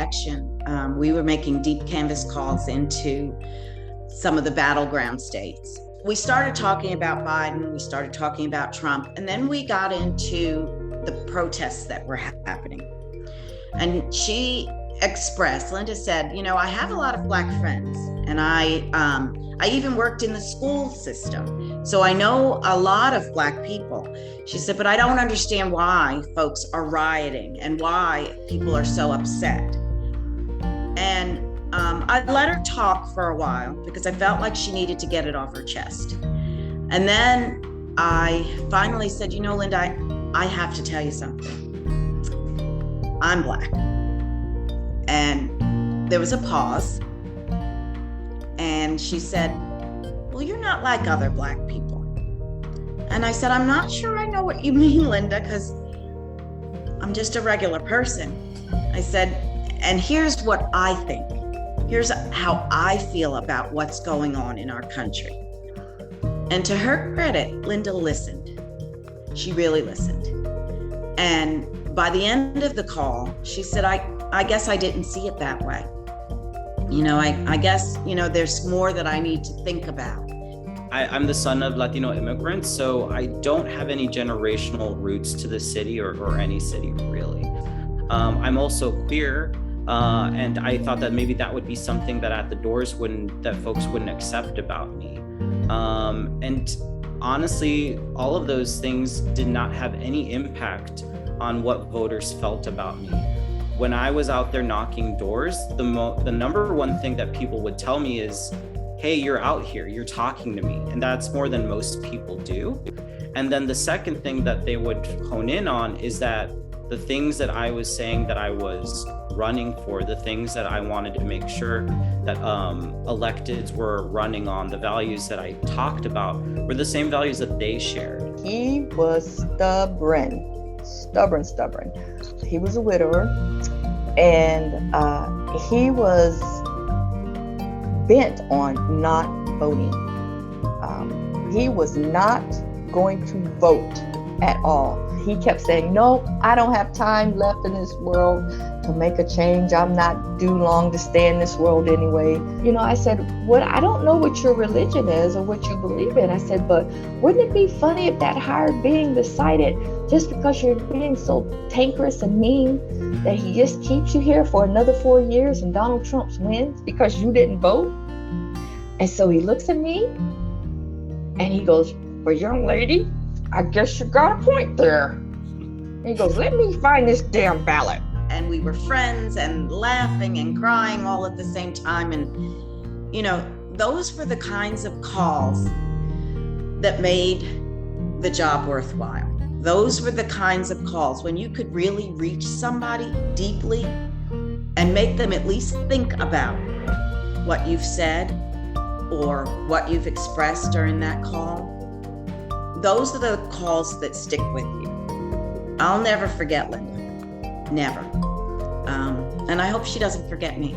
election, we were making deep canvas calls into some of the battleground states. We started talking about Biden, we started talking about Trump, and then we got into the protests that were happening. And she expressed, Linda said, you know, I have a lot of Black friends, and I even worked in the school system, so I know a lot of Black people. She said, but I don't understand why folks are rioting and why people are so upset. And I let her talk for a while because I felt like she needed to get it off her chest. And then I finally said, you know, Linda, I have to tell you something. I'm Black. And there was a pause. And she said, well, you're not like other Black people. And I said, I'm not sure I know what you mean, Linda, because I'm just a regular person. I said, and here's what I think. Here's how I feel about what's going on in our country. And to her credit, Linda listened. She really listened. And by the end of the call, she said, I guess I didn't see it that way. You know, I guess, you know, there's more that I need to think about. I'm the son of Latino immigrants, so I don't have any generational roots to the city or any city, really. I'm also queer, and I thought that maybe that would be something that at the doors that folks wouldn't accept about me. And honestly, all of those things did not have any impact on what voters felt about me. When I was out there knocking doors, the number one thing that people would tell me is, hey, you're out here, you're talking to me. And that's more than most people do. And then the second thing that they would hone in on is that the things that I was saying that I was running for, the things that I wanted to make sure that electeds were running on, the values that I talked about were the same values that they shared. He was stubborn. He was a widower, and he was bent on not voting. He was not going to vote at all. He kept saying, no, I don't have time left in this world to make a change. I'm not due long to stay in this world anyway. You know, I said, I don't know what your religion is or what you believe in. I said, but wouldn't it be funny if that higher being decided just because you're being so cantankerous and mean that he just keeps you here for another 4 years and Donald Trump wins because you didn't vote? And so he looks at me and he goes, well, young lady, I guess you got a point there. And he goes, let me find this damn ballot. And we were friends and laughing and crying all at the same time. And, you know, those were the kinds of calls that made the job worthwhile. Those were the kinds of calls when you could really reach somebody deeply and make them at least think about what you've said or what you've expressed during that call. Those are the calls that stick with you. I'll never forget Linda. Never. And I hope she doesn't forget me.